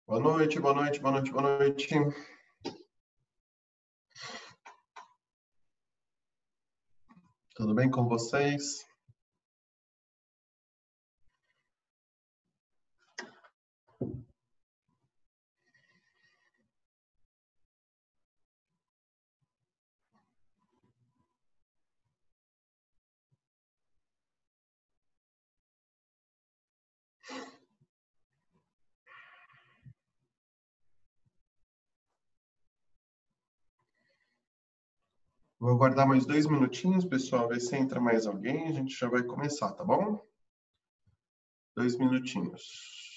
Boa noite, boa noite, boa noite, boa noite. Tudo bem com vocês? Vou aguardar mais 2 minutinhos, pessoal, ver se entra mais alguém. A gente já vai começar, tá bom? 2 minutinhos.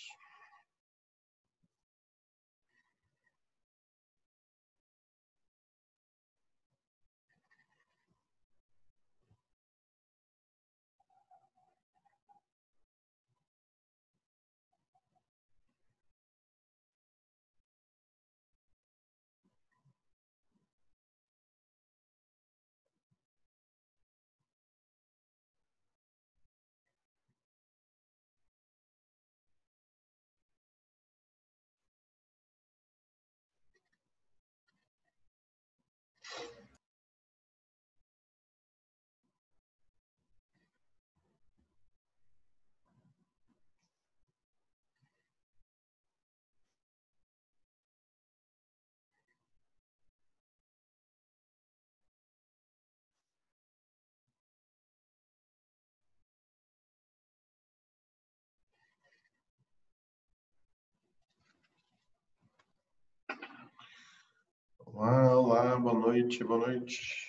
Olá, olá, boa noite, boa noite.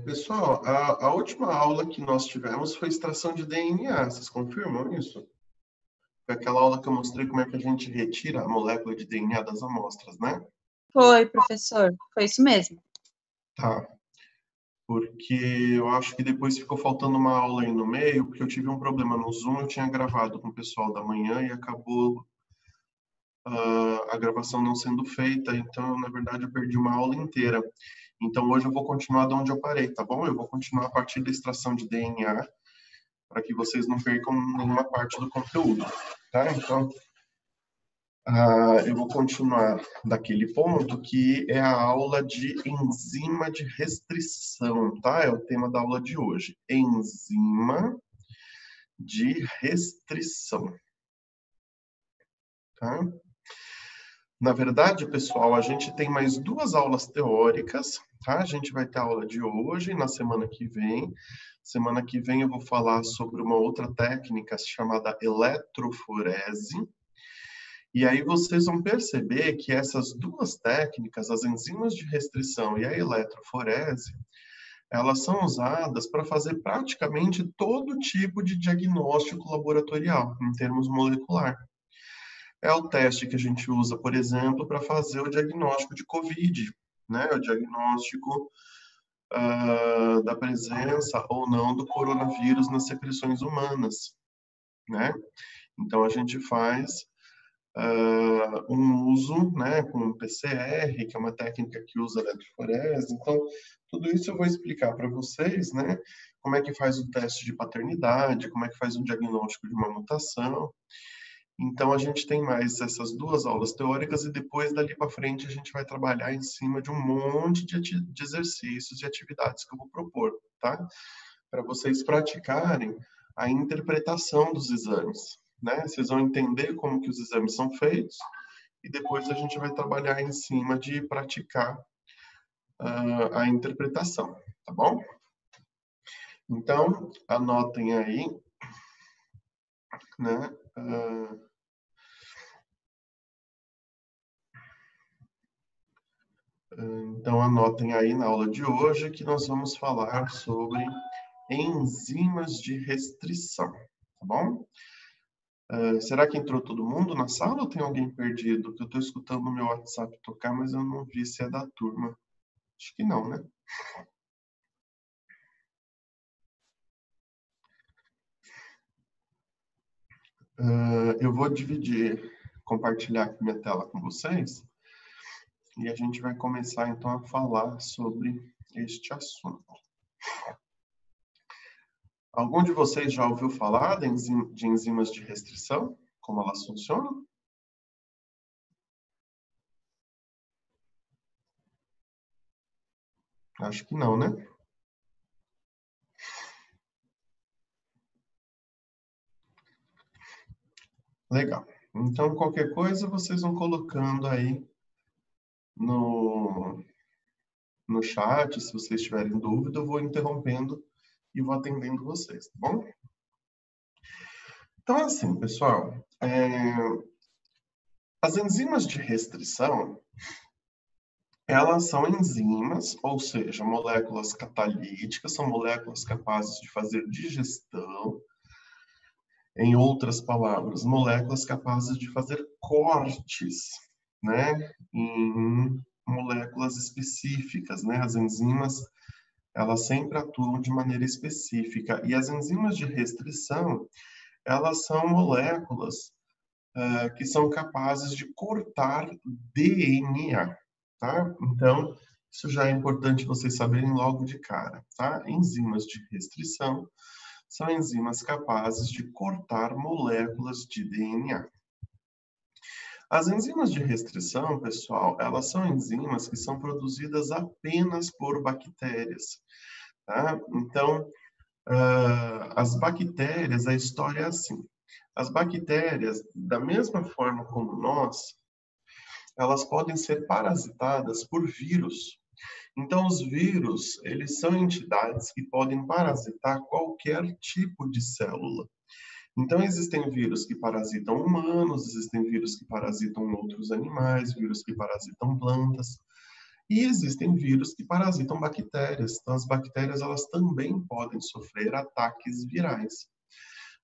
Pessoal, a última aula que nós tivemos foi extração de DNA. Vocês confirmam isso? Foi aquela aula que eu mostrei como é que a gente retira a molécula de DNA das amostras, né? Foi, professor. Foi isso mesmo. Tá. Porque eu acho que depois ficou faltando uma aula aí no meio, porque eu tive um problema no Zoom, eu tinha gravado com o pessoal da manhã e acabou a gravação não sendo feita, então, na verdade, eu perdi uma aula inteira. Então, hoje eu vou continuar de onde eu parei, tá bom? Eu vou continuar a partir da extração de DNA, para que vocês não percam nenhuma parte do conteúdo, tá? Então, eu vou continuar daquele ponto que é a aula de enzima de restrição, tá? É o tema da aula de hoje. Enzima de restrição, tá? Na verdade, pessoal, a gente tem mais 2 aulas teóricas, tá? A gente vai ter a aula de hoje, na semana que vem. Semana que vem eu vou falar sobre uma outra técnica chamada eletroforese. E aí vocês vão perceber que essas 2 técnicas, as enzimas de restrição e a eletroforese, elas são usadas para fazer praticamente todo tipo de diagnóstico laboratorial, em termos molecular. É o teste que a gente usa, por exemplo, para fazer o diagnóstico de COVID, né? O diagnóstico da presença ou não do coronavírus nas secreções humanas, né? Então, a gente faz um uso, né, com PCR, que é uma técnica que usa eletroforese. Então, tudo isso eu vou explicar para vocês, né? Como é que faz o teste de paternidade, como é que faz o diagnóstico de uma mutação. Então, a gente tem mais essas 2 aulas teóricas e depois, dali para frente, a gente vai trabalhar em cima de um monte de exercícios e atividades que eu vou propor, tá? Para vocês praticarem a interpretação dos exames, né? Vocês vão entender como que os exames são feitos e depois a gente vai trabalhar em cima de praticar a interpretação, tá bom? Então, anotem aí, né? Então, anotem aí na aula de hoje que nós vamos falar sobre enzimas de restrição, tá bom? Será que entrou todo mundo na sala ou tem alguém perdido? Que eu estou escutando o meu WhatsApp tocar, mas eu não vi se é da turma. Acho que não, né? Eu vou compartilhar aqui minha tela com vocês e a gente vai começar então a falar sobre este assunto. Algum de vocês já ouviu falar de enzimas de restrição? Como elas funcionam? Acho que não, né? Legal. Então, qualquer coisa, vocês vão colocando aí no chat. Se vocês tiverem dúvida, eu vou interrompendo e vou atendendo vocês, tá bom? Então, assim, pessoal, as enzimas de restrição, elas são enzimas, ou seja, moléculas catalíticas, são moléculas capazes de fazer digestão. Em outras palavras, moléculas capazes de fazer cortes, né, em moléculas específicas, né? As enzimas, elas sempre atuam de maneira específica. E as enzimas de restrição, elas são moléculas que são capazes de cortar DNA, tá? Então, isso já é importante vocês saberem logo de cara, tá? Enzimas de restrição são enzimas capazes de cortar moléculas de DNA. As enzimas de restrição, pessoal, elas são enzimas que são produzidas apenas por bactérias, tá? Então, as bactérias, a história é assim. As bactérias, da mesma forma como nós, elas podem ser parasitadas por vírus. Então, os vírus, eles são entidades que podem parasitar qualquer tipo de célula. Então, existem vírus que parasitam humanos, existem vírus que parasitam outros animais, vírus que parasitam plantas, e existem vírus que parasitam bactérias. Então, as bactérias, elas também podem sofrer ataques virais,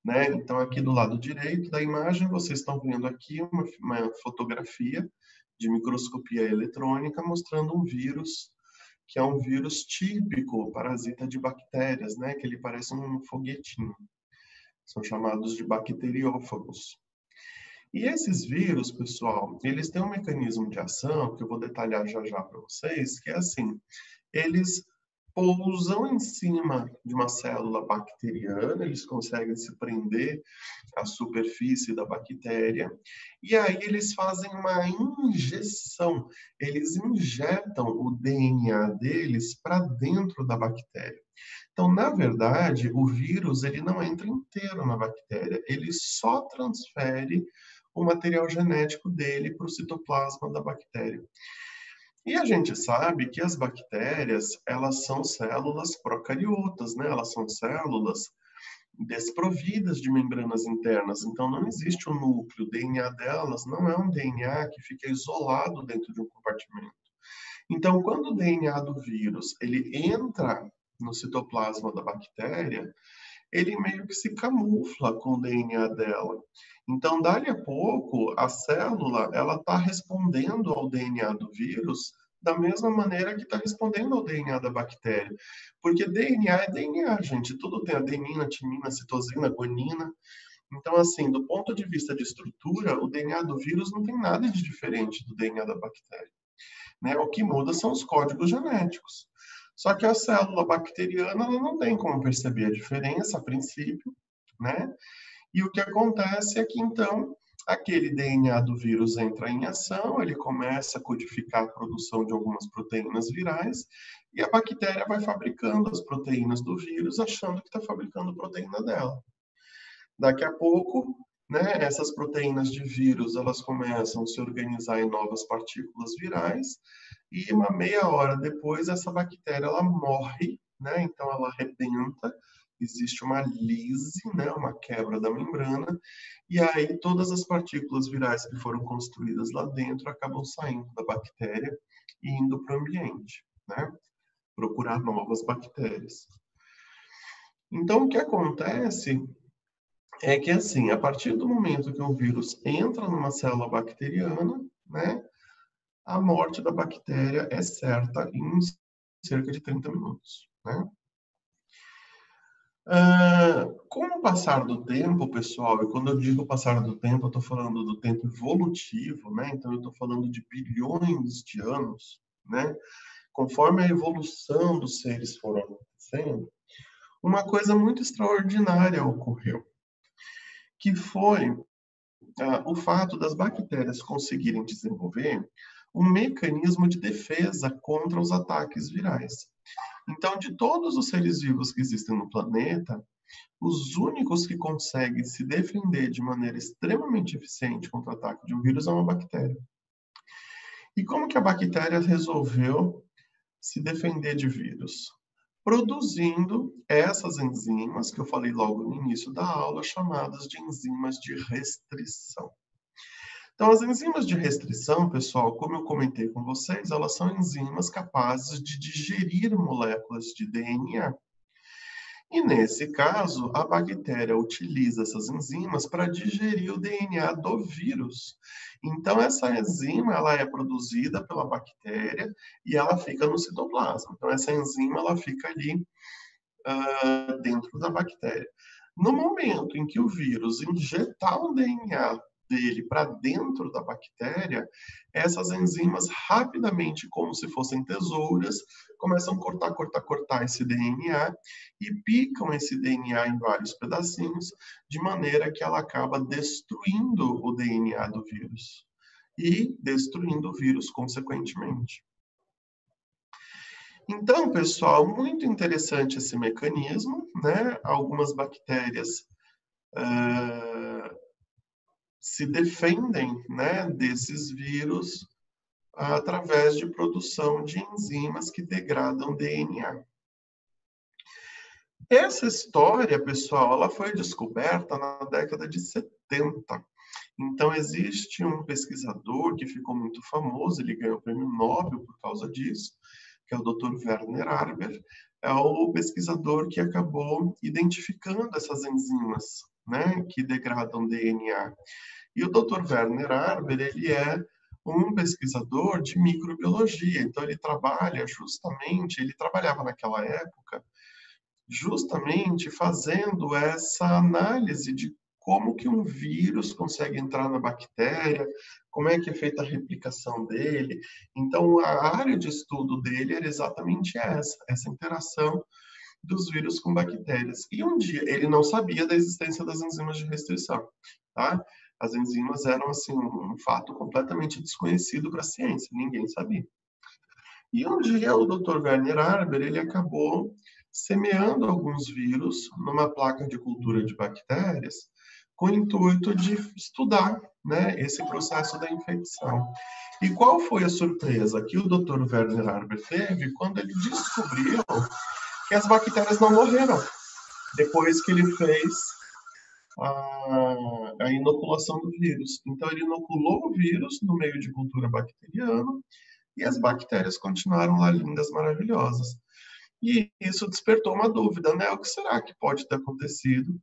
né? Então, aqui do lado direito da imagem, vocês estão vendo aqui uma fotografia de microscopia eletrônica mostrando um vírus, que é um vírus típico parasita de bactérias, né? Que ele parece um foguetinho. São chamados de bacteriófagos. E esses vírus, pessoal, eles têm um mecanismo de ação, que eu vou detalhar já já para vocês, que é assim, eles pousam em cima de uma célula bacteriana, eles conseguem se prender à superfície da bactéria, e aí eles fazem uma injeção, eles injetam o DNA deles para dentro da bactéria. Então, na verdade, o vírus ele não entra inteiro na bactéria, ele só transfere o material genético dele para o citoplasma da bactéria. E a gente sabe que as bactérias, elas são células procariotas, né? Elas são células desprovidas de membranas internas. Então, não existe um núcleo. O DNA delas não é um DNA que fica isolado dentro de um compartimento. Então, quando o DNA do vírus ele entra no citoplasma da bactéria, ele meio que se camufla com o DNA dela. Então, dali a pouco, a célula ela está respondendo ao DNA do vírus da mesma maneira que está respondendo ao DNA da bactéria. Porque DNA é DNA, gente. Tudo tem adenina, timina, citosina, guanina. Então, assim, do ponto de vista de estrutura, o DNA do vírus não tem nada de diferente do DNA da bactéria, né? O que muda são os códigos genéticos. Só que a célula bacteriana ela não tem como perceber a diferença a princípio, né? E o que acontece é que, então, aquele DNA do vírus entra em ação, ele começa a codificar a produção de algumas proteínas virais, e a bactéria vai fabricando as proteínas do vírus, achando que está fabricando proteína dela. Daqui a pouco, né, essas proteínas de vírus, elas começam a se organizar em novas partículas virais, e uma meia hora depois, essa bactéria ela morre, né? Então ela arrebenta, existe uma lise, né? Uma quebra da membrana, e aí todas as partículas virais que foram construídas lá dentro acabam saindo da bactéria e indo para o ambiente, né? Procurar novas bactérias. Então, o que acontece é que, assim, a partir do momento que um vírus entra numa célula bacteriana, né? A morte da bactéria é certa em cerca de 30 minutos, né? Com o passar do tempo, pessoal, e quando eu digo passar do tempo, eu estou falando do tempo evolutivo, né? Então, eu estou falando de bilhões de anos, né? Conforme a evolução dos seres foram acontecendo, uma coisa muito extraordinária ocorreu, que foi o fato das bactérias conseguirem desenvolver um mecanismo de defesa contra os ataques virais. Então, de todos os seres vivos que existem no planeta, os únicos que conseguem se defender de maneira extremamente eficiente contra o ataque de um vírus é uma bactéria. E como que a bactéria resolveu se defender de vírus? Produzindo essas enzimas, que eu falei logo no início da aula, chamadas de enzimas de restrição. Então, as enzimas de restrição, pessoal, como eu comentei com vocês, elas são enzimas capazes de digerir moléculas de DNA. E, nesse caso, a bactéria utiliza essas enzimas para digerir o DNA do vírus. Então, essa enzima ela é produzida pela bactéria e ela fica no citoplasma. Então, essa enzima ela fica ali dentro da bactéria. No momento em que o vírus injetar o DNA dele para dentro da bactéria, essas enzimas rapidamente, como se fossem tesouras, começam a cortar esse DNA e picam esse DNA em vários pedacinhos, de maneira que ela acaba destruindo o DNA do vírus e destruindo o vírus consequentemente. Então, pessoal, muito interessante esse mecanismo, né? Algumas bactérias se defendem, né, desses vírus através de produção de enzimas que degradam DNA. Essa história, pessoal, ela foi descoberta na década de 70. Então, existe um pesquisador que ficou muito famoso, ele ganhou o prêmio Nobel por causa disso, que é o Dr. Werner Arber, é o pesquisador que acabou identificando essas enzimas, né, que degradam DNA. E o Dr. Werner Arber, ele é um pesquisador de microbiologia, então ele trabalhava naquela época justamente fazendo essa análise de como que um vírus consegue entrar na bactéria, como é que é feita a replicação dele. Então, a área de estudo dele era exatamente essa interação dos vírus com bactérias. E um dia, ele não sabia da existência das enzimas de restrição, tá? As enzimas eram, assim, um fato completamente desconhecido para a ciência, ninguém sabia. E um dia, o Dr. Werner Arber, ele acabou semeando alguns vírus numa placa de cultura de bactérias com o intuito de estudar, né, esse processo da infecção. E qual foi a surpresa que o Dr. Werner Arber teve quando ele descobriu que as bactérias não morreram depois que ele fez a inoculação do vírus. Então, ele inoculou o vírus no meio de cultura bacteriana e as bactérias continuaram lá lindas, maravilhosas. E isso despertou uma dúvida, né? O que será que pode ter acontecido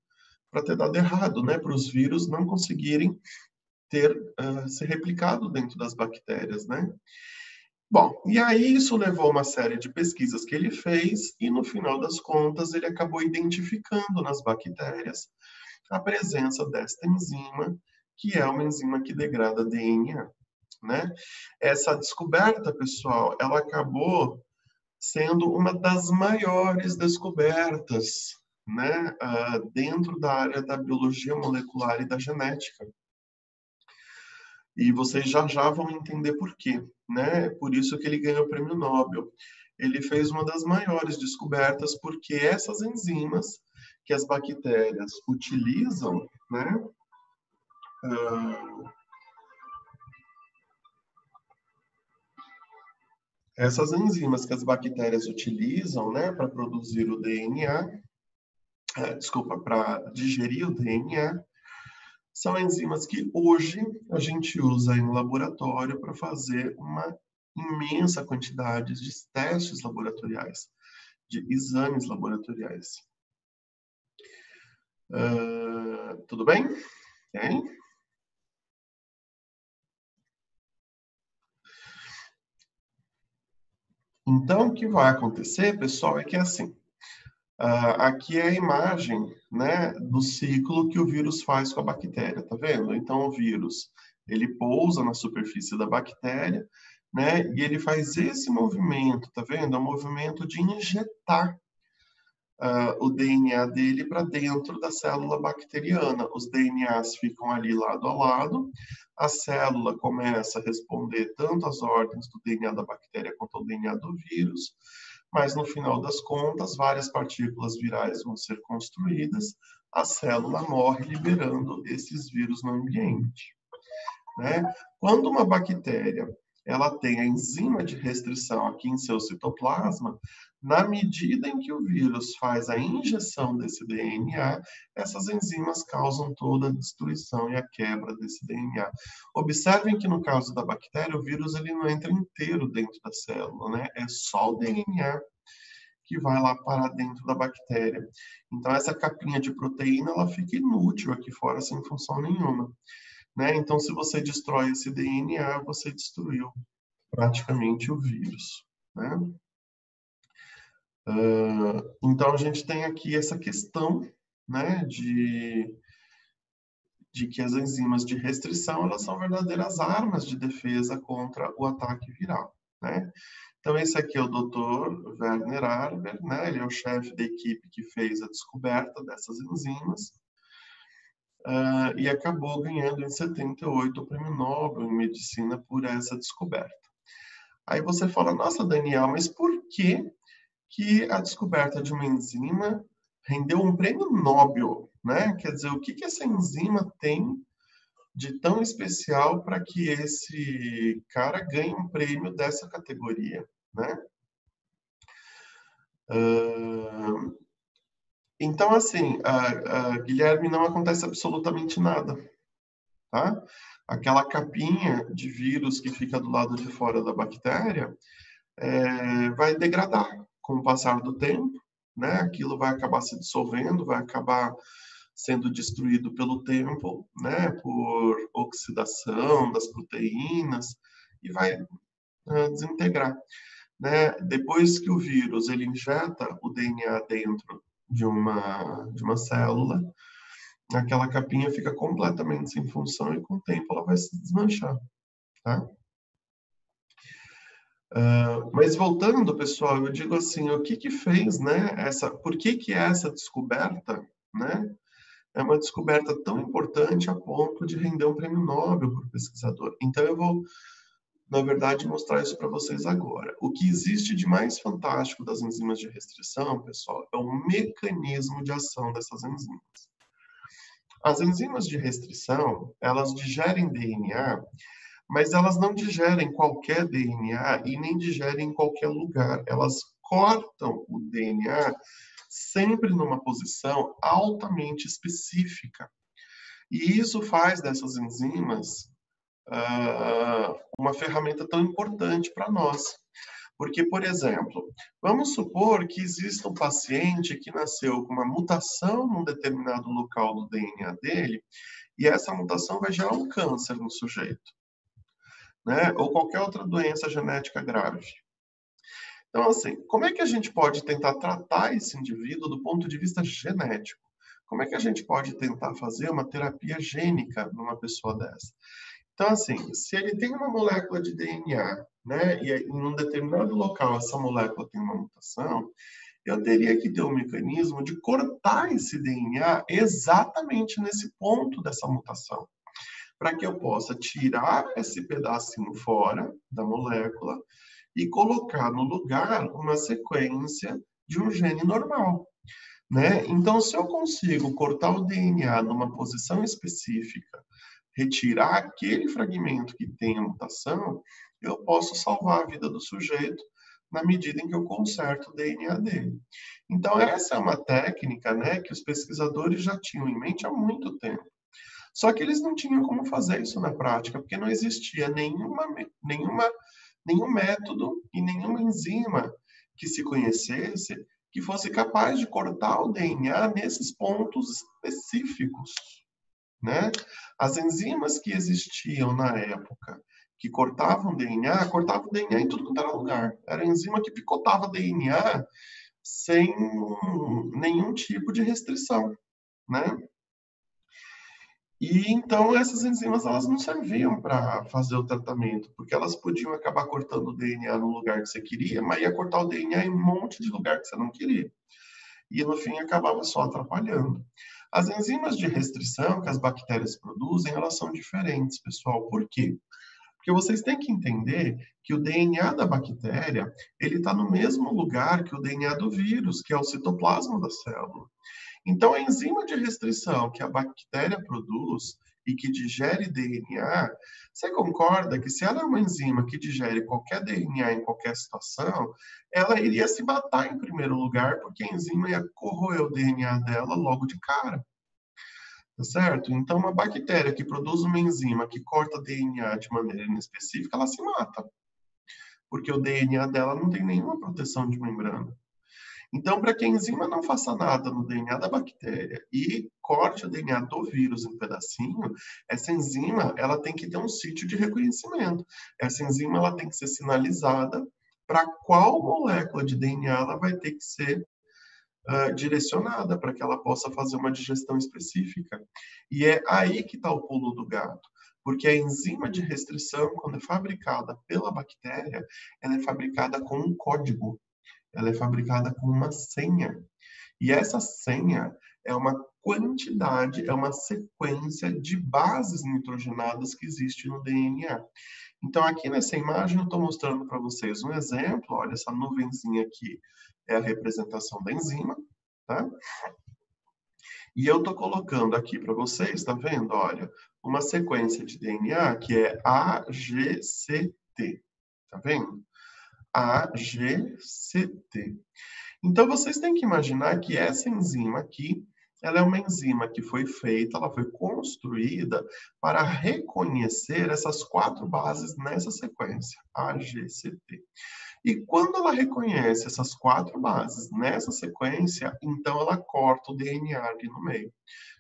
para ter dado errado, né? Para os vírus não conseguirem ter se replicado dentro das bactérias, né? Bom, e aí isso levou a uma série de pesquisas que ele fez e, no final das contas, ele acabou identificando nas bactérias a presença desta enzima, que é uma enzima que degrada DNA, né? Essa descoberta, pessoal, ela acabou sendo uma das maiores descobertas, né, dentro da área da biologia molecular e da genética. E vocês já vão entender por quê, né? Por isso que ele ganhou o prêmio Nobel. Ele fez uma das maiores descobertas porque essas enzimas que as bactérias utilizam, né? Essas enzimas que as bactérias utilizam, né, para produzir o DNA, para digerir o DNA, são enzimas que hoje a gente usa em laboratório para fazer uma imensa quantidade de testes laboratoriais, de exames laboratoriais. Tudo bem? Tem? Então, o que vai acontecer, pessoal, é que assim, aqui é a imagem, né, do ciclo que o vírus faz com a bactéria, tá vendo? Então, o vírus, ele pousa na superfície da bactéria, né, e ele faz esse movimento, tá vendo? É um movimento de injetar o DNA dele para dentro da célula bacteriana. Os DNAs ficam ali lado a lado, a célula começa a responder tanto às ordens do DNA da bactéria quanto ao DNA do vírus, mas no final das contas, várias partículas virais vão ser construídas, a célula morre liberando esses vírus no ambiente, né? Quando uma bactéria ela tem a enzima de restrição aqui em seu citoplasma, na medida em que o vírus faz a injeção desse DNA, essas enzimas causam toda a destruição e a quebra desse DNA. Observem que no caso da bactéria, o vírus ele não entra inteiro dentro da célula, né? É só o DNA que vai lá parar dentro da bactéria. Então, essa capinha de proteína ela fica inútil aqui fora, sem função nenhuma, né? Então, se você destrói esse DNA, você destruiu praticamente o vírus, né? Então, a gente tem aqui essa questão, né, de que as enzimas de restrição, elas são verdadeiras armas de defesa contra o ataque viral, né? Então, esse aqui é o Dr. Werner Arber, né? Ele é o chefe da equipe que fez a descoberta dessas enzimas, e acabou ganhando em 78 o Prêmio Nobel em Medicina por essa descoberta. Aí você fala, nossa, Daniel, mas por que a descoberta de uma enzima rendeu um prêmio Nobel, né? Quer dizer, o que essa enzima tem de tão especial para que esse cara ganhe um prêmio dessa categoria, né? Então, assim, Guilherme, não acontece absolutamente nada, tá? Aquela capinha de vírus que fica do lado de fora da bactéria vai degradar com o passar do tempo, né? Aquilo vai acabar se dissolvendo, vai acabar sendo destruído pelo tempo, né? Por oxidação das proteínas e vai desintegrar, né? Depois que o vírus ele injeta o DNA dentro de uma célula, aquela capinha fica completamente sem função e com o tempo ela vai se desmanchar, tá? Mas voltando, pessoal, eu digo assim, o que fez, né, por que essa descoberta, né, é uma descoberta tão importante a ponto de render um prêmio Nobel para o pesquisador. Então, eu vou, na verdade, mostrar isso para vocês agora. O que existe de mais fantástico das enzimas de restrição, pessoal, é o mecanismo de ação dessas enzimas. As enzimas de restrição, elas digerem DNA, mas elas não digerem qualquer DNA e nem digerem em qualquer lugar. Elas cortam o DNA sempre numa posição altamente específica. E isso faz dessas enzimas uma ferramenta tão importante para nós. Porque, por exemplo, vamos supor que exista um paciente que nasceu com uma mutação num determinado local do DNA dele, e essa mutação vai gerar um câncer no sujeito, né? Ou qualquer outra doença genética grave. Então, assim, como é que a gente pode tentar tratar esse indivíduo do ponto de vista genético? Como é que a gente pode tentar fazer uma terapia gênica numa pessoa dessa? Então, assim, se ele tem uma molécula de DNA, né, e em um determinado local essa molécula tem uma mutação, eu teria que ter um mecanismo de cortar esse DNA exatamente nesse ponto dessa mutação, para que eu possa tirar esse pedacinho fora da molécula e colocar no lugar uma sequência de um gene normal, né? Então, se eu consigo cortar o DNA numa posição específica, retirar aquele fragmento que tem a mutação, eu posso salvar a vida do sujeito na medida em que eu conserto o DNA dele. Então, essa é uma técnica, né, que os pesquisadores já tinham em mente há muito tempo. Só que eles não tinham como fazer isso na prática, porque não existia nenhum método e nenhuma enzima que se conhecesse que fosse capaz de cortar o DNA nesses pontos específicos, né? As enzimas que existiam na época que cortavam DNA em tudo quanto era lugar. Era enzima que picotava DNA sem nenhum tipo de restrição, né? E então essas enzimas elas não serviam para fazer o tratamento, porque elas podiam acabar cortando o DNA no lugar que você queria, mas ia cortar o DNA em um monte de lugar que você não queria. E no fim acabava só atrapalhando. As enzimas de restrição que as bactérias produzem, elas são diferentes, pessoal. Por quê? Porque vocês têm que entender que o DNA da bactéria, ele está no mesmo lugar que o DNA do vírus, que é o citoplasma da célula. Então, a enzima de restrição que a bactéria produz e que digere DNA, você concorda que se ela é uma enzima que digere qualquer DNA em qualquer situação, ela iria se matar em primeiro lugar, porque a enzima ia corroer o DNA dela logo de cara. Tá certo? Então, uma bactéria que produz uma enzima que corta DNA de maneira inespecífica, ela se mata. Porque o DNA dela não tem nenhuma proteção de membrana. Então, para que a enzima não faça nada no DNA da bactéria e corte o DNA do vírus em pedacinho, essa enzima ela tem que ter um sítio de reconhecimento. Essa enzima ela tem que ser sinalizada para qual molécula de DNA ela vai ter que ser direcionada para que ela possa fazer uma digestão específica. E é aí que está o pulo do gato. Porque a enzima de restrição, quando é fabricada pela bactéria, ela é fabricada com um código. Ela é fabricada com uma senha. E essa senha é uma quantidade, é uma sequência de bases nitrogenadas que existe no DNA. Então, aqui nessa imagem, eu estou mostrando para vocês um exemplo. Olha, essa nuvenzinha aqui é a representação da enzima, tá? E eu estou colocando aqui para vocês, tá vendo? Olha, uma sequência de DNA que é AGCT, tá vendo? AGCT. Então, vocês têm que imaginar que essa enzima aqui, ela é uma enzima que foi feita, ela foi construída para reconhecer essas 4 bases nessa sequência, AGCT. E quando ela reconhece essas 4 bases nessa sequência, então ela corta o DNA ali no meio,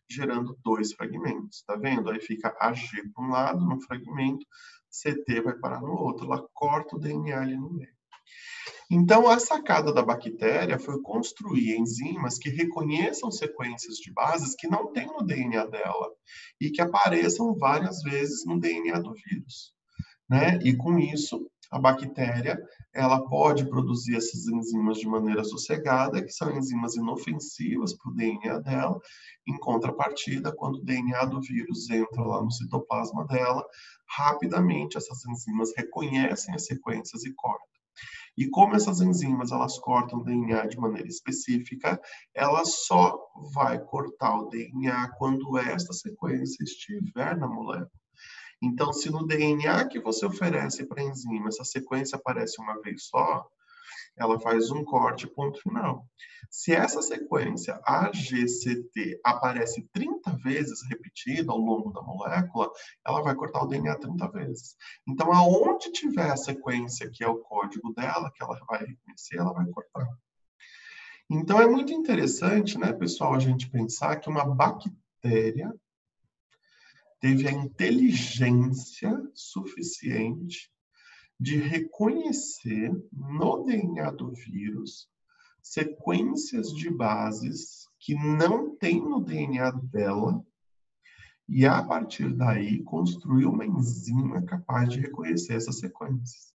gerando 2 fragmentos, tá vendo? Aí fica AG para um lado, no fragmento, CT vai parar no outro, ela corta o DNA ali no meio. Então, a sacada da bactéria foi construir enzimas que reconheçam sequências de bases que não tem no DNA dela e que apareçam várias vezes no DNA do vírus, né? E com isso, a bactéria, ela pode produzir essas enzimas de maneira sossegada, que são enzimas inofensivas para o DNA dela. Em contrapartida, quando o DNA do vírus entra lá no citoplasma dela, rapidamente essas enzimas reconhecem as sequências e cortam. E como essas enzimas, elas cortam o DNA de maneira específica, ela só vai cortar o DNA quando esta sequência estiver na molécula. Então, se no DNA que você oferece para a enzima, essa sequência aparece uma vez só, ela faz um corte, ponto final. Se essa sequência AGCT aparece 30 vezes repetida ao longo da molécula, ela vai cortar o DNA 30 vezes. Então, aonde tiver a sequência, que é o código dela, que ela vai reconhecer, ela vai cortar. Então, é muito interessante, né, pessoal, a gente pensar que uma bactéria teve a inteligência suficiente de reconhecer no DNA do vírus sequências de bases que não tem no DNA dela e, a partir daí, construir uma enzima capaz de reconhecer essas sequências.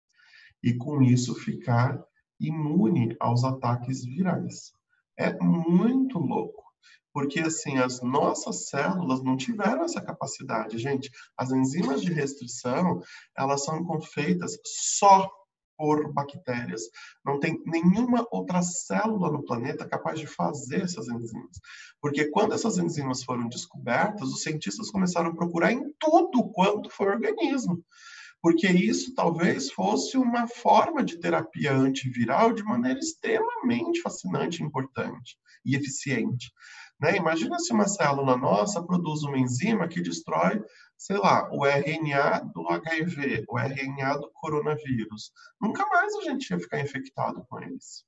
E, com isso, ficar imune aos ataques virais. É muito louco. Porque, assim, as nossas células não tiveram essa capacidade. Gente, as enzimas de restrição, elas são feitas só por bactérias. Não tem nenhuma outra célula no planeta capaz de fazer essas enzimas. Porque quando essas enzimas foram descobertas, os cientistas começaram a procurar em tudo quanto foi organismo. Porque isso talvez fosse uma forma de terapia antiviral de maneira extremamente fascinante, importante e eficiente. Né? Imagina se uma célula nossa produz uma enzima que destrói, sei lá, o RNA do HIV, o RNA do coronavírus. Nunca mais a gente ia ficar infectado com eles.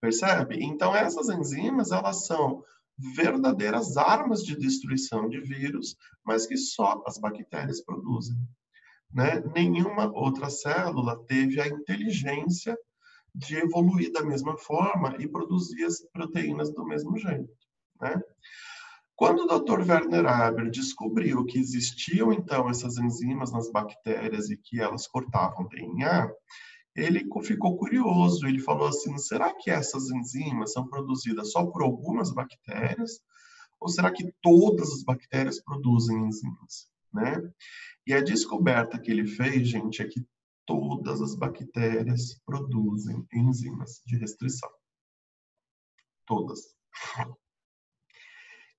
Percebe? Então, essas enzimas, elas são verdadeiras armas de destruição de vírus, mas que só as bactérias produzem. Né? Nenhuma outra célula teve a inteligência de evoluir da mesma forma e produzir as proteínas do mesmo jeito. Né? Quando o Dr. Werner Haber descobriu que existiam, então, essas enzimas nas bactérias e que elas cortavam DNA, ele ficou curioso. Ele falou assim, será que essas enzimas são produzidas só por algumas bactérias? Ou será que todas as bactérias produzem enzimas? Né? E a descoberta que ele fez, gente, é que todas as bactérias produzem enzimas de restrição. Todas.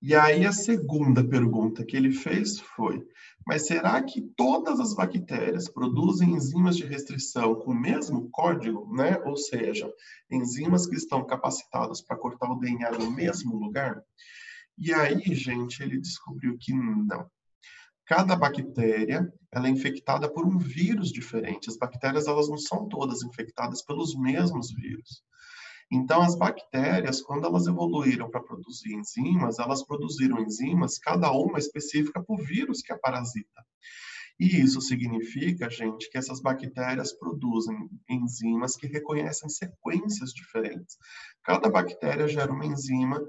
E aí a segunda pergunta que ele fez foi, mas será que todas as bactérias produzem enzimas de restrição com o mesmo código, né? Ou seja, enzimas que estão capacitadas para cortar o DNA no mesmo lugar? E aí, gente, ele descobriu que não. Cada bactéria, ela é infectada por um vírus diferente. As bactérias, elas não são todas infectadas pelos mesmos vírus. Então, as bactérias, quando elas evoluíram para produzir enzimas, elas produziram enzimas, cada uma específica para o vírus que a parasita. E isso significa, gente, que essas bactérias produzem enzimas que reconhecem sequências diferentes. Cada bactéria gera uma enzima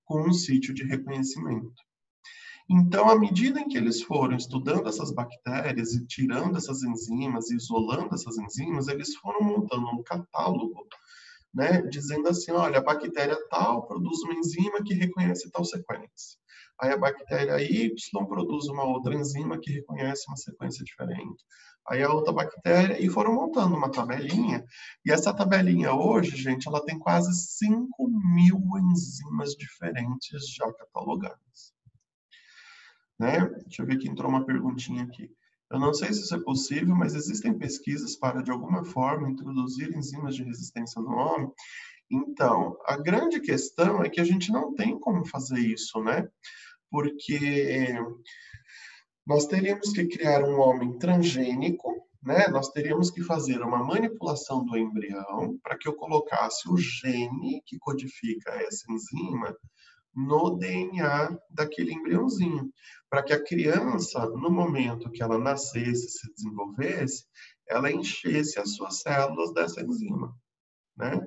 com um sítio de reconhecimento. Então, à medida em que eles foram estudando essas bactérias e tirando essas enzimas, isolando essas enzimas, eles foram montando um catálogo, né, dizendo assim, olha, a bactéria tal produz uma enzima que reconhece tal sequência. Aí a bactéria Y produz uma outra enzima que reconhece uma sequência diferente. Aí a outra bactéria, e foram montando uma tabelinha. E essa tabelinha hoje, gente, ela tem quase 5.000 enzimas diferentes já catalogadas. Né? Deixa eu ver que entrou uma perguntinha aqui. Eu não sei se isso é possível, mas existem pesquisas para, de alguma forma, introduzir enzimas de resistência no homem? Então, a grande questão é que a gente não tem como fazer isso, né? Porque nós teríamos que criar um homem transgênico, né? Nós teríamos que fazer uma manipulação do embrião para que eu colocasse o gene que codifica essa enzima no DNA daquele embriãozinho, para que a criança, no momento que ela nascesse, se desenvolvesse, ela enchesse as suas células dessa enzima, né?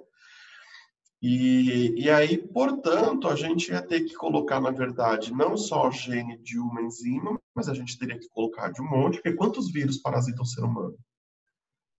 E aí, portanto, a gente ia ter que colocar, na verdade, não só o gene de uma enzima, mas a gente teria que colocar de um monte, porque quantos vírus parasitam o ser humano?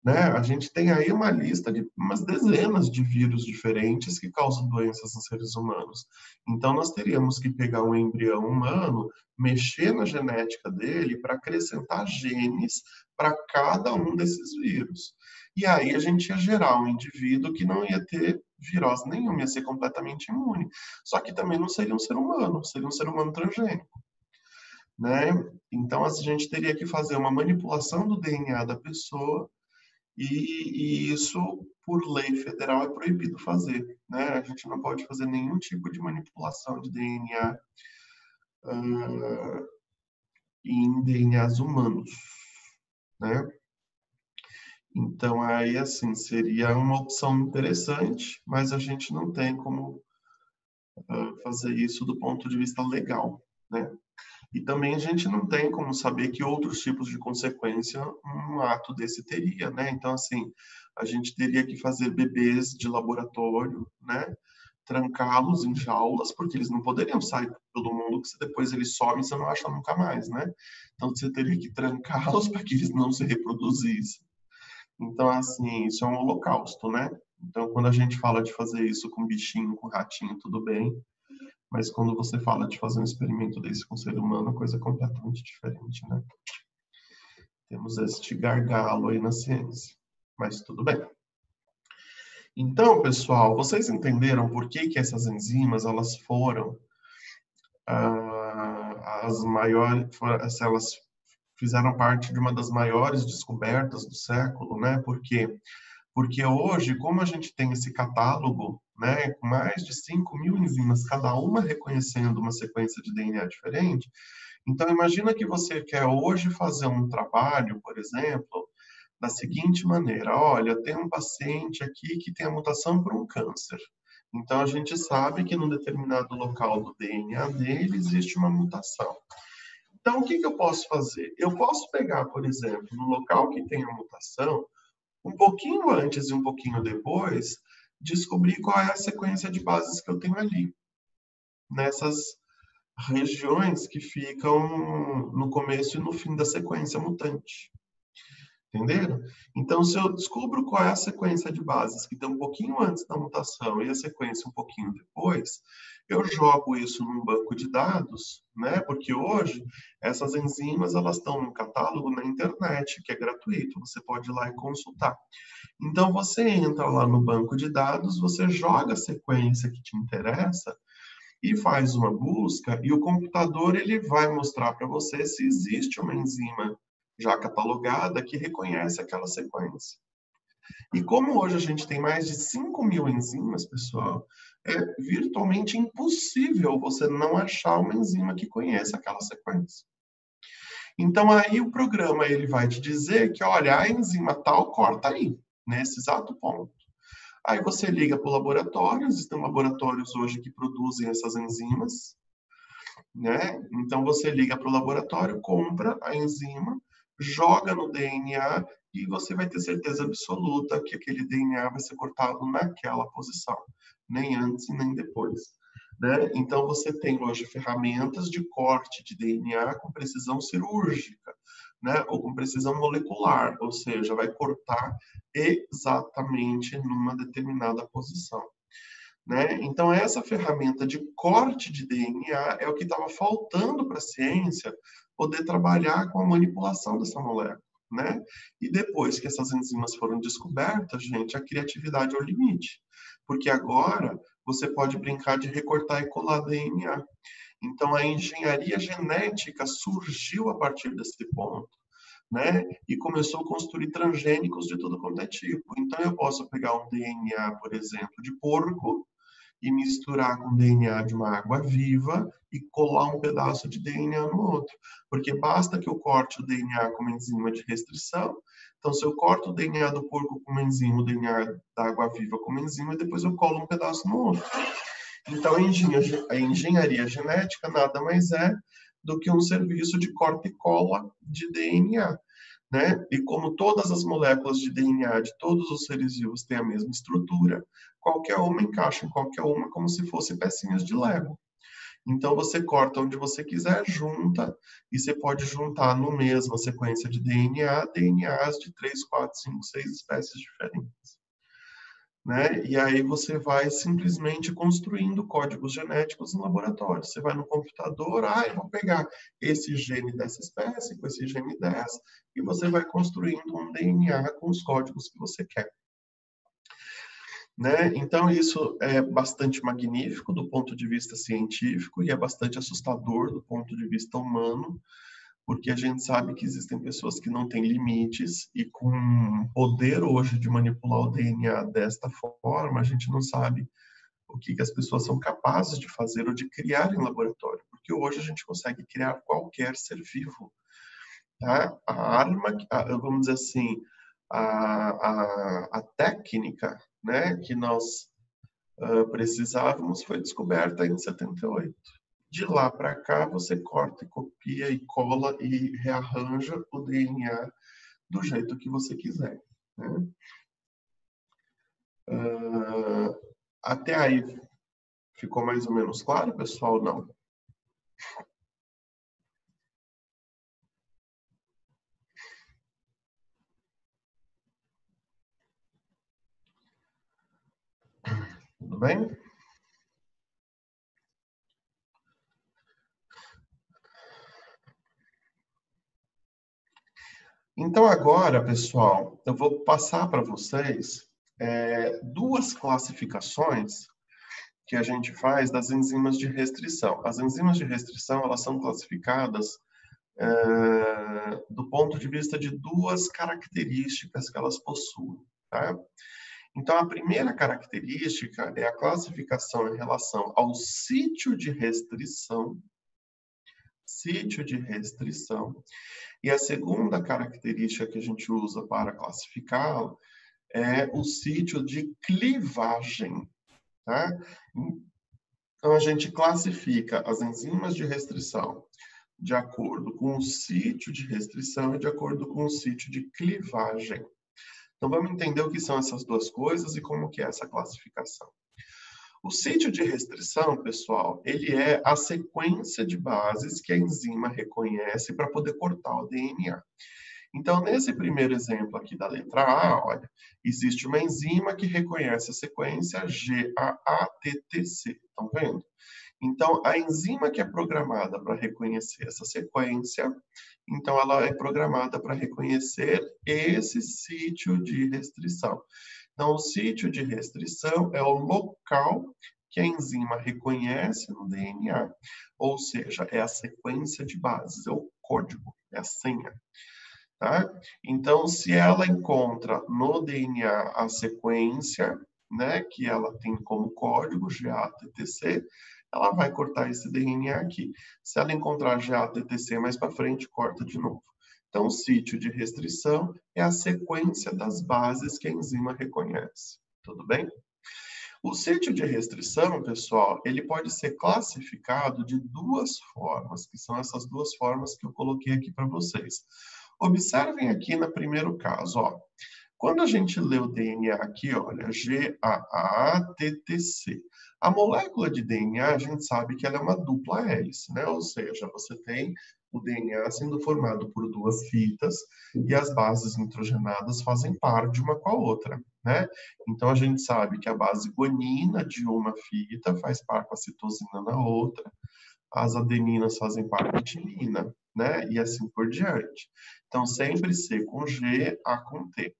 né? A gente tem aí uma lista de umas dezenas de vírus diferentes que causam doenças nos seres humanos. Então, nós teríamos que pegar um embrião humano, mexer na genética dele para acrescentar genes para cada um desses vírus. E aí a gente ia gerar um indivíduo que não ia ter virose nenhuma, ia ser completamente imune. Só que também não seria um ser humano, seria um ser humano transgênico, né? Então, a gente teria que fazer uma manipulação do DNA da pessoa e isso, por lei federal, é proibido fazer, né? A gente não pode fazer nenhum tipo de manipulação de DNA em DNAs humanos, né? Então, aí, assim, seria uma opção interessante, mas a gente não tem como fazer isso do ponto de vista legal, né? E também a gente não tem como saber que outros tipos de consequência um ato desse teria, né? Então, assim, a gente teria que fazer bebês de laboratório, né? Trancá-los em jaulas, porque eles não poderiam sair pelo mundo, que depois eles somem e você não acha nunca mais, né? Então, você teria que trancá-los para que eles não se reproduzissem. Então, assim, isso é um holocausto, né? Então, quando a gente fala de fazer isso com bichinho, com ratinho, tudo bem. Mas quando você fala de fazer um experimento desse com ser humano, a coisa é completamente diferente, né? Temos este gargalo aí na ciência. Mas tudo bem. Então, pessoal, vocês entenderam por que essas enzimas, elas foram as maiores, elas fizeram parte de uma das maiores descobertas do século, né? Por quê? Porque hoje, como a gente tem esse catálogo, né, com mais de 5.000 enzimas, cada uma reconhecendo uma sequência de DNA diferente, então imagina que você quer hoje fazer um trabalho, por exemplo, da seguinte maneira: olha, tem um paciente aqui que tem a mutação para um câncer. Então a gente sabe que num determinado local do DNA dele existe uma mutação. Então o que eu posso fazer? Eu posso pegar, por exemplo, no local que tem a mutação, um pouquinho antes e um pouquinho depois, descobrir qual é a sequência de bases que eu tenho ali, nessas regiões que ficam no começo e no fim da sequência mutante. Entenderam? Então, se eu descubro qual é a sequência de bases que está um pouquinho antes da mutação e a sequência um pouquinho depois, eu jogo isso num banco de dados, né? Porque hoje essas enzimas elas estão no catálogo na internet, que é gratuito, você pode ir lá e consultar. Então, você entra lá no banco de dados, você joga a sequência que te interessa e faz uma busca, e o computador ele vai mostrar para você se existe uma enzima já catalogada que reconhece aquela sequência. E como hoje a gente tem mais de 5.000 enzimas, pessoal, é virtualmente impossível você não achar uma enzima que conheça aquela sequência. Então, aí o programa ele vai te dizer que, olha, a enzima tal corta aí, nesse exato ponto. Aí você liga para o laboratório, existem laboratórios hoje que produzem essas enzimas, né? Então, você liga para o laboratório, compra a enzima, joga no DNA e você vai ter certeza absoluta que aquele DNA vai ser cortado naquela posição, nem antes e nem depois, né? Então, você tem hoje ferramentas de corte de DNA com precisão cirúrgica, né? Ou com precisão molecular, ou seja, vai cortar exatamente numa determinada posição. Né? Então, essa ferramenta de corte de DNA é o que estava faltando para a ciência poder trabalhar com a manipulação dessa molécula. Né? E depois que essas enzimas foram descobertas, gente, a criatividade é o limite. Porque agora você pode brincar de recortar e colar DNA. Então, a engenharia genética surgiu a partir desse ponto. Né? E começou a construir transgênicos de tudo quanto é tipo. Então, eu posso pegar um DNA, por exemplo, de porco, e misturar com o DNA de uma água viva e colar um pedaço de DNA no outro. Porque basta que eu corte o DNA com uma enzima de restrição. Então, se eu corto o DNA do porco com uma enzima, o DNA da água viva com uma enzima, e depois eu colo um pedaço no outro. Então, a engenharia genética nada mais é do que um serviço de corte e cola de DNA. Né? E como todas as moléculas de DNA de todos os seres vivos têm a mesma estrutura, qualquer uma encaixa em qualquer uma como se fossem pecinhas de Lego. Então, você corta onde você quiser, junta, e você pode juntar no mesma sequência de DNA, DNAs de 3, 4, 5, 6 espécies diferentes. Né? E aí você vai simplesmente construindo códigos genéticos no laboratório. Você vai no computador, eu vou pegar esse gene dessa espécie com esse gene dessa, e você vai construindo um DNA com os códigos que você quer. Né? Então, isso é bastante magnífico do ponto de vista científico e é bastante assustador do ponto de vista humano, porque a gente sabe que existem pessoas que não têm limites e com poder hoje de manipular o DNA desta forma, a gente não sabe o que as pessoas são capazes de fazer ou de criar em laboratório, porque hoje a gente consegue criar qualquer ser vivo. Tá? A arma, vamos dizer assim, a técnica, né, que nós precisávamos foi descoberta em 78. De lá para cá, você corta e copia e cola e rearranja o DNA do jeito que você quiser. Né? Até aí, ficou mais ou menos claro, pessoal? Não? Tudo bem? Então, agora, pessoal, eu vou passar para vocês duas classificações que a gente faz das enzimas de restrição. As enzimas de restrição, elas são classificadas do ponto de vista de duas características que elas possuem. Tá? Então, a primeira característica é a classificação em relação ao sítio de restrição, e a segunda característica que a gente usa para classificá-lo é o sítio de clivagem. Tá? Então, a gente classifica as enzimas de restrição de acordo com o sítio de restrição e de acordo com o sítio de clivagem. Então, vamos entender o que são essas duas coisas e como que é essa classificação. O sítio de restrição, pessoal, ele é a sequência de bases que a enzima reconhece para poder cortar o DNA. Então, nesse primeiro exemplo aqui da letra A, olha, existe uma enzima que reconhece a sequência GAATTC. Estão vendo? Então, a enzima que é programada para reconhecer essa sequência, então ela é programada para reconhecer esse sítio de restrição. Então, o sítio de restrição é o local que a enzima reconhece no DNA, ou seja, é a sequência de bases, é o código, é a senha. Tá? Então, se ela encontra no DNA a sequência, né, que ela tem como código GATTC, ela vai cortar esse DNA aqui. Se ela encontrar GATTC mais para frente, corta de novo. Então, o sítio de restrição é a sequência das bases que a enzima reconhece. Tudo bem? O sítio de restrição, pessoal, ele pode ser classificado de duas formas, que são essas duas formas que eu coloquei aqui para vocês. Observem aqui no primeiro caso, ó. Quando a gente lê o DNA aqui, olha, GAATTC. A molécula de DNA, a gente sabe que ela é uma dupla hélice, né? Ou seja, você tem o DNA sendo formado por duas fitas e as bases nitrogenadas fazem par de uma com a outra, né? Então, a gente sabe que a base guanina de uma fita faz par com a citosina na outra, as adeninas fazem par com a timina, né? E assim por diante. Então, sempre C com G, A com T.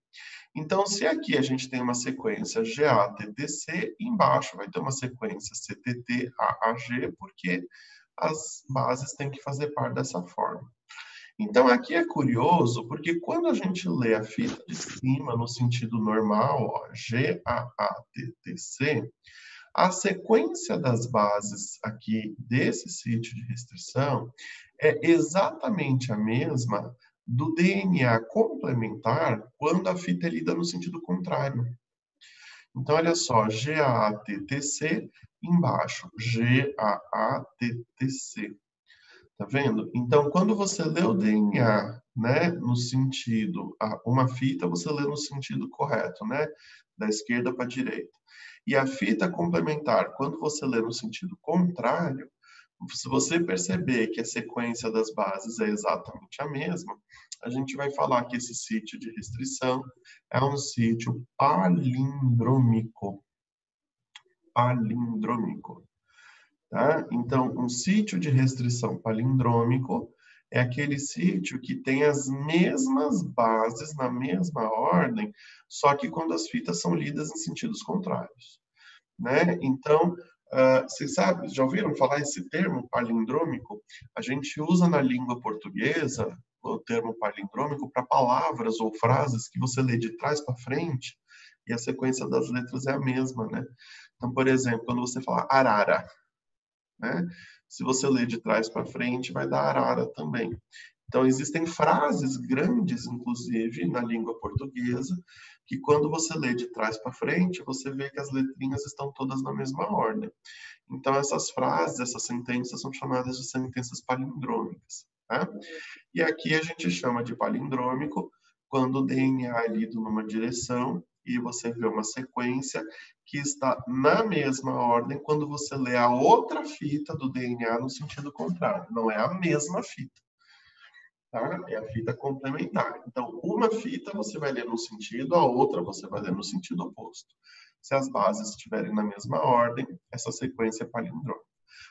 Então, se aqui a gente tem uma sequência GATTC, embaixo vai ter uma sequência CTT, AAG, porque as bases têm que fazer par dessa forma. Então, aqui é curioso, porque quando a gente lê a fita de cima no sentido normal, ó, GAATTC, a sequência das bases aqui desse sítio de restrição é exatamente a mesma do DNA complementar quando a fita é lida no sentido contrário. Então, olha só, GATTC, embaixo, GAATTC. Tá vendo? Então, quando você lê o DNA, né, no sentido, uma fita, você lê no sentido correto, né, da esquerda para a direita. E a fita complementar, quando você lê no sentido contrário, Se você perceber que a sequência das bases é exatamente a mesma, a gente vai falar que esse sítio de restrição é um sítio palindrômico. Palindrômico. Tá? Então, um sítio de restrição palindrômico é aquele sítio que tem as mesmas bases na mesma ordem, só que quando as fitas são lidas em sentidos contrários. Né? Então, vocês sabem, já ouviram falar esse termo palindrômico? A gente usa na língua portuguesa o termo palindrômico para palavras ou frases que você lê de trás para frente e a sequência das letras é a mesma, né? Então, por exemplo, quando você fala arara, né? Se você ler de trás para frente, vai dar arara também. Então, existem frases grandes, inclusive, na língua portuguesa, que quando você lê de trás para frente, você vê que as letrinhas estão todas na mesma ordem. Então, essas frases, essas sentenças são chamadas de sentenças palindrômicas. Tá? E aqui a gente chama de palindrômico quando o DNA é lido numa direção e você vê uma sequência que está na mesma ordem quando você lê a outra fita do DNA no sentido contrário. Não é a mesma fita. Tá? É a fita complementar. Então, uma fita você vai ler no sentido, a outra você vai ler no sentido oposto. Se as bases estiverem na mesma ordem, essa sequência é palindrômica.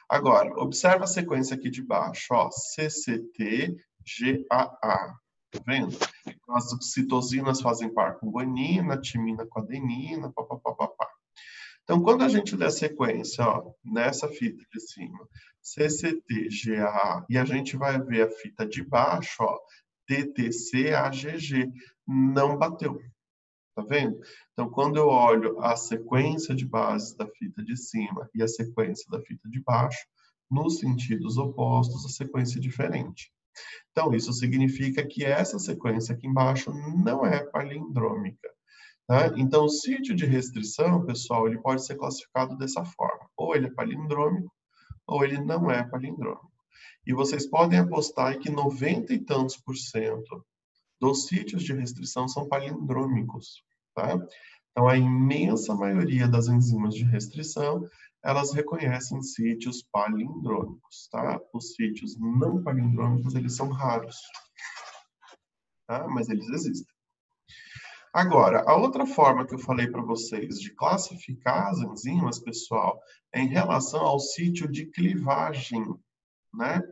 Agora, observa a sequência aqui de baixo, ó, CCT, GAA. Tá vendo? As citosinas fazem par com guanina, timina com adenina, papapá. Então, quando a gente lê a sequência, ó, nessa fita de cima, CCT, GAA, e a gente vai ver a fita de baixo, ó, TTC, AGG, não bateu. Tá vendo? Então, quando eu olho a sequência de bases da fita de cima e a sequência da fita de baixo, nos sentidos opostos, a sequência é diferente. Então, isso significa que essa sequência aqui embaixo não é palindrômica. Tá? Então, o sítio de restrição, pessoal, ele pode ser classificado dessa forma. Ou ele é palindrômico, ou ele não é palindrômico. E vocês podem apostar que 90 e tantos % dos sítios de restrição são palindrômicos. Tá? Então, a imensa maioria das enzimas de restrição, elas reconhecem sítios palindrômicos. Tá? Os sítios não palindrômicos, eles são raros. Tá? Mas eles existem. Agora, a outra forma que eu falei para vocês de classificar as enzimas, pessoal, é em relação ao sítio de clivagem, né?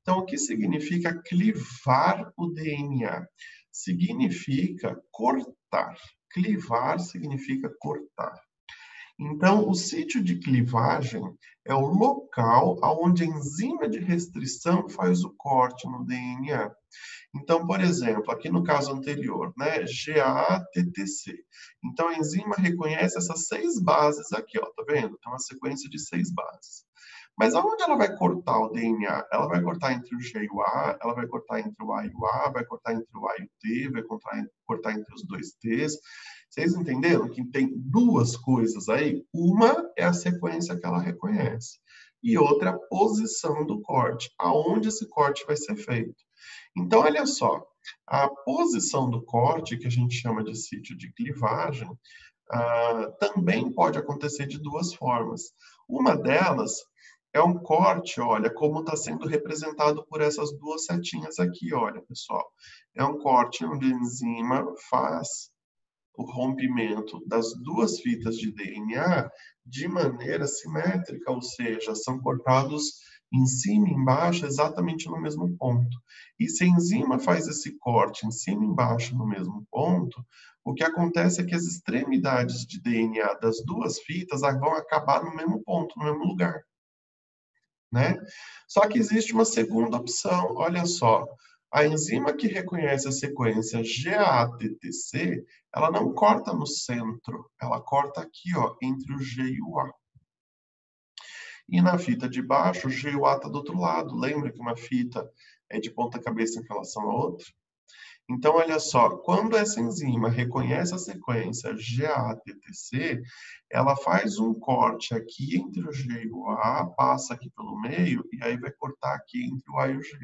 Então, o que significa clivar o DNA? Significa cortar. Clivar significa cortar. Então, o sítio de clivagem é o local onde a enzima de restrição faz o corte no DNA. Então, por exemplo, aqui no caso anterior, né, GATTC. Então, a enzima reconhece essas 6 bases aqui, ó, tá vendo? Tem uma sequência de 6 bases. Mas aonde ela vai cortar o DNA? Ela vai cortar entre o G e o A, ela vai cortar entre o A e o A, vai cortar entre o A e o T, vai cortar entre os dois T's. Vocês entenderam que tem duas coisas aí? Uma é a sequência que ela reconhece e outra a posição do corte, aonde esse corte vai ser feito. Então, olha só, a posição do corte, que a gente chama de sítio de clivagem, também pode acontecer de duas formas. Uma delas é um corte, olha, como está sendo representado por essas duas setinhas aqui, olha, pessoal. É um corte onde a enzima faz o rompimento das duas fitas de DNA de maneira simétrica, ou seja, são cortados em cima e embaixo exatamente no mesmo ponto. E se a enzima faz esse corte em cima e embaixo no mesmo ponto, o que acontece é que as extremidades de DNA das duas fitas vão acabar no mesmo ponto, no mesmo lugar. Né? Só que existe uma segunda opção, olha só. A enzima que reconhece a sequência GATTC, ela não corta no centro, ela corta aqui, ó, entre o G e o A. E na fita de baixo, o G e o A está do outro lado. Lembra que uma fita é de ponta cabeça em relação à outra? Então, olha só, quando essa enzima reconhece a sequência GATTC, ela faz um corte aqui entre o G e o A, passa aqui pelo meio, e aí vai cortar aqui entre o A e o G.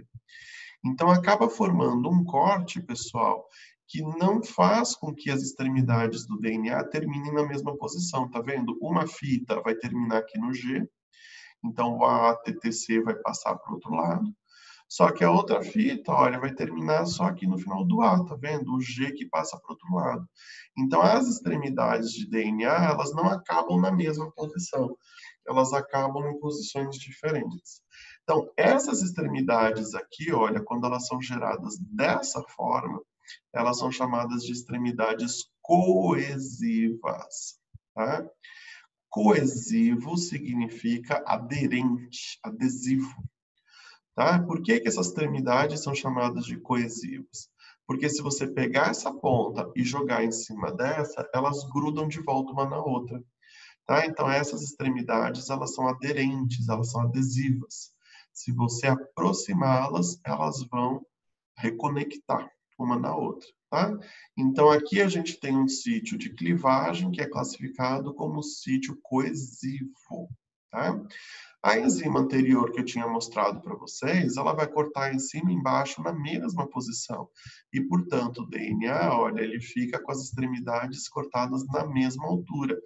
Então, acaba formando um corte, pessoal, que não faz com que as extremidades do DNA terminem na mesma posição, tá vendo? Uma fita vai terminar aqui no G, Então, o ATTC vai passar para o outro lado. Só que a outra fita, olha, vai terminar só aqui no final do A, tá vendo? O G que passa para o outro lado. Então, as extremidades de DNA, elas não acabam na mesma posição. Elas acabam em posições diferentes. Então, essas extremidades aqui, olha, quando elas são geradas dessa forma, elas são chamadas de extremidades coesivas, tá? Coesivo significa aderente, adesivo. Tá? Por que essas extremidades são chamadas de coesivas? Porque se você pegar essa ponta e jogar em cima dessa, elas grudam de volta uma na outra. Tá? Então, essas extremidades, elas são aderentes, elas são adesivas. Se você aproximá-las, elas vão reconectar uma na outra. Tá? Então, aqui a gente tem um sítio de clivagem que é classificado como sítio coesivo. Tá? A enzima anterior que eu tinha mostrado para vocês, ela vai cortar em cima e embaixo na mesma posição. E, portanto, o DNA, olha, ele fica com as extremidades cortadas na mesma altura.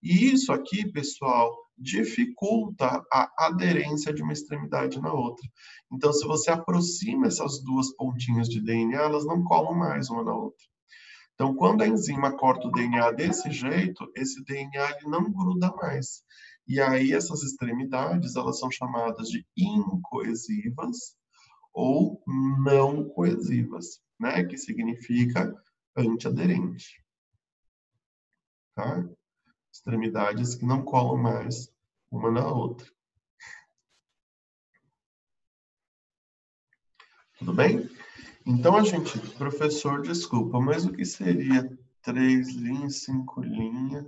E isso aqui, pessoal, dificulta a aderência de uma extremidade na outra. Então, se você aproxima essas duas pontinhas de DNA, elas não colam mais uma na outra. Então, quando a enzima corta o DNA desse jeito, esse DNA ele não gruda mais. E aí essas extremidades, elas são chamadas de incoesivas ou não coesivas, né? Que significa antiaderente. Tá? Extremidades que não colam mais uma na outra. Tudo bem? Então, professor, desculpa, mas o que seria 3 linhas, 5 linhas?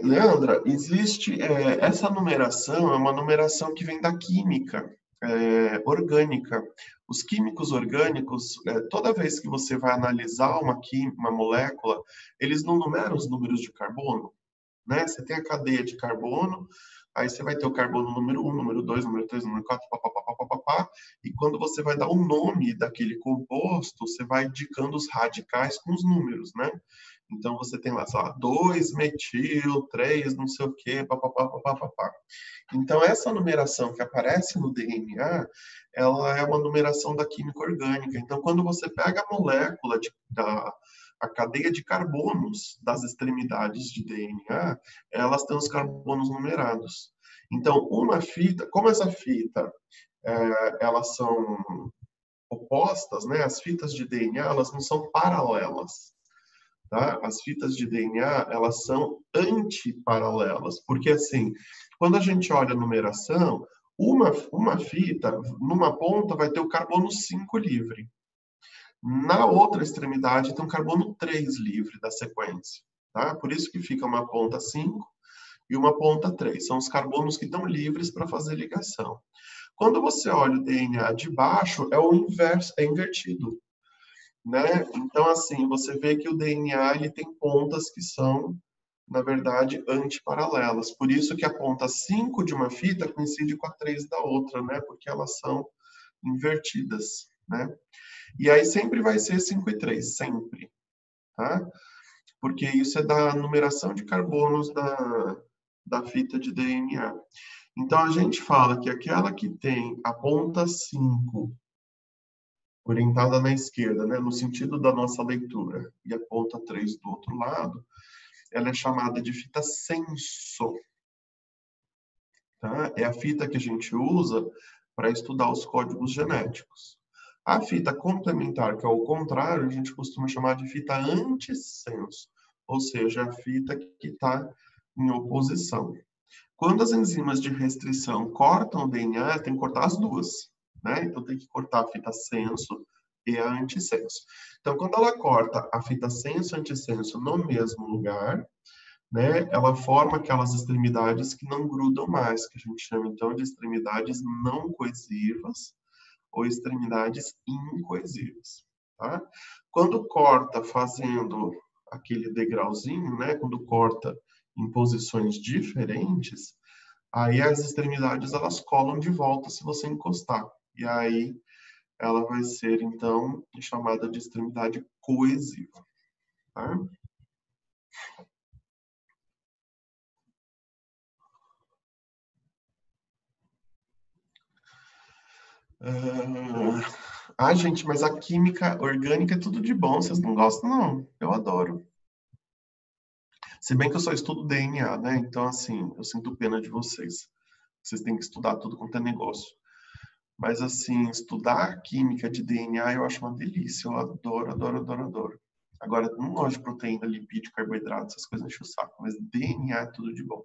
Leandra, existe essa numeração, é uma numeração que vem da química orgânica. Os químicos orgânicos, toda vez que você vai analisar uma molécula, eles não numeram os números de carbono, né? Você tem a cadeia de carbono, aí você vai ter o carbono número 1, número 2, número 3, número 4, papapá, e quando você vai dar o nome daquele composto, você vai indicando os radicais com os números, né? Então, você tem lá, sei lá, 2-metil, 3, não sei o quê, papapá. Então, essa numeração que aparece no DNA, ela é uma numeração da química orgânica. Então, quando você pega a molécula a cadeia de carbonos das extremidades de DNA, elas têm os carbonos numerados. Então, uma fita, como essa fita, elas são opostas, né? As fitas de DNA, elas não são paralelas. Tá? As fitas de DNA, elas são antiparalelas, porque assim, quando a gente olha a numeração, uma fita, numa ponta vai ter o carbono 5 livre. Na outra extremidade tem o carbono 3 livre da sequência. Tá? Por isso que fica uma ponta 5 e uma ponta 3. São os carbonos que estão livres para fazer ligação. Quando você olha o DNA de baixo, é o inverso, é invertido. Né? Então, assim, você vê que o DNA ele tem pontas que são, na verdade, antiparalelas. Por isso que a ponta 5 de uma fita coincide com a 3 da outra, né? Porque elas são invertidas, né? E aí sempre vai ser 5 e 3, sempre, tá? Porque isso é da numeração de carbonos da fita de DNA. Então, a gente fala que aquela que tem a ponta 5 orientada na esquerda, né, no sentido da nossa leitura, e a ponta 3 do outro lado, ela é chamada de fita senso. Tá? É a fita que a gente usa para estudar os códigos genéticos. A fita complementar, que é o contrário, a gente costuma chamar de fita antissenso, ou seja, a fita que está em oposição. Quando as enzimas de restrição cortam o DNA, tem que cortar as duas. Né? Então, tem que cortar a fita senso e a antissenso. Então, quando ela corta a fita senso e antissenso no mesmo lugar, né, ela forma aquelas extremidades que não grudam mais, que a gente chama, então, de extremidades não coesivas ou extremidades incoesivas. Tá? Quando corta fazendo aquele degrauzinho, né, quando corta em posições diferentes, aí as extremidades elas colam de volta se você encostar. E aí ela vai ser, então, chamada de extremidade coesiva. Tá? Gente, mas a química orgânica é tudo de bom. Vocês não gostam, não? Eu adoro. Se bem que eu só estudo DNA, né? Então, assim, eu sinto pena de vocês. Vocês têm que estudar tudo quanto é negócio. Mas, assim, estudar química de DNA eu acho uma delícia. Eu adoro, adoro, adoro, adoro. Agora, eu não gosto de proteína, lipídio, carboidrato, essas coisas enchem o saco. Mas DNA é tudo de bom.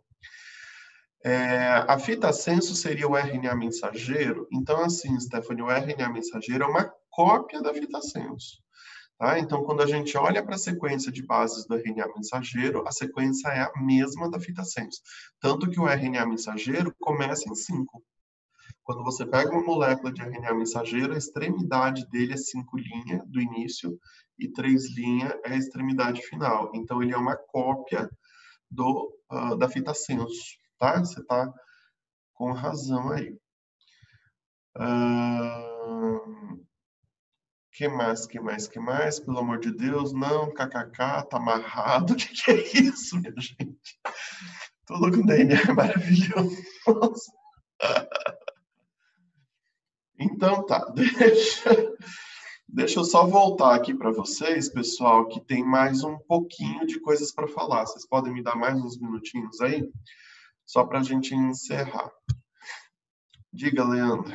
A fita senso seria o RNA mensageiro. Então, assim, Stephanie, o RNA mensageiro é uma cópia da fita senso. Tá? Então, quando a gente olha para a sequência de bases do RNA mensageiro, a sequência é a mesma da fita senso. Tanto que o RNA mensageiro começa em 5. Quando você pega uma molécula de RNA mensageiro, a extremidade dele é 5 linhas do início e 3 linhas é a extremidade final. Então, ele é uma cópia da fita senso. Tá? Você está com razão aí. Que mais? Pelo amor de Deus, não, kkk, tá amarrado. O que é isso, minha gente? Tudo com DNA é maravilhoso. Então tá, deixa eu só voltar aqui para vocês, pessoal, que tem mais um pouquinho de coisas para falar. Vocês podem me dar mais uns minutinhos aí? Só para a gente encerrar. Diga, Leandro.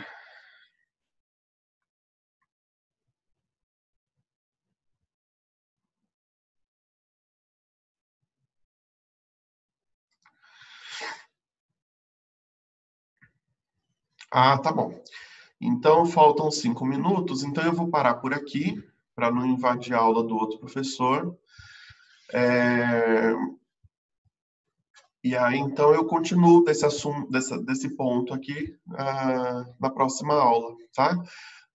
Tá bom. Então, faltam 5 minutos, então eu vou parar por aqui, para não invadir a aula do outro professor. E aí, então, eu continuo desse assunto, desse ponto aqui na próxima aula, tá?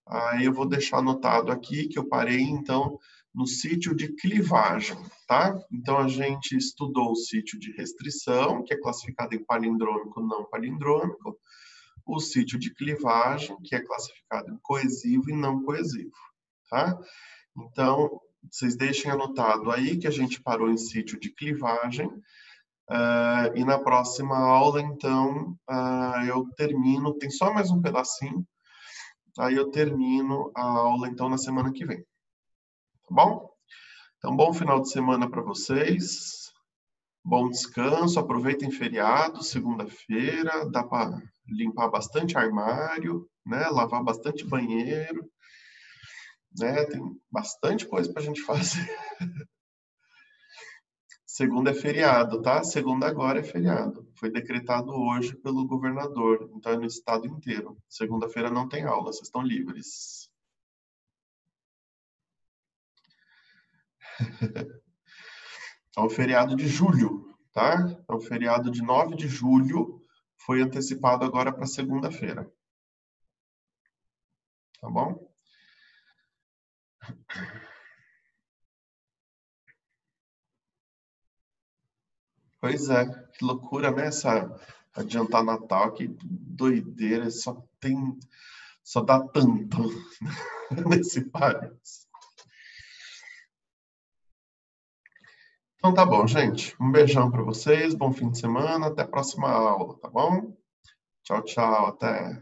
Aí eu vou deixar anotado aqui que eu parei, então, no sítio de clivagem, tá? Então, a gente estudou o sítio de restrição, que é classificado em palindrômico, não palindrômico, o sítio de clivagem, que é classificado em coesivo e não coesivo, tá? Então, vocês deixem anotado aí que a gente parou em sítio de clivagem, e na próxima aula, então, eu termino, tem só mais um pedacinho, aí eu termino a aula, então, na semana que vem, tá bom? Então, bom final de semana para vocês, bom descanso, aproveitem feriado, segunda-feira, dá para limpar bastante armário, né? Lavar bastante banheiro, né? Tem bastante coisa para a gente fazer. Segunda é feriado, tá? Segunda agora é feriado. Foi decretado hoje pelo governador, então é no estado inteiro. Segunda-feira não tem aula, vocês estão livres. É o feriado de julho, tá? É o feriado de 9 de julho, foi antecipado agora para segunda-feira. Tá bom? Pois é, que loucura, né? Adiantar Natal, que doideira, só dá tanto nesse país. Então tá bom, gente. Um beijão para vocês, bom fim de semana, até a próxima aula, tá bom? Tchau, tchau, até.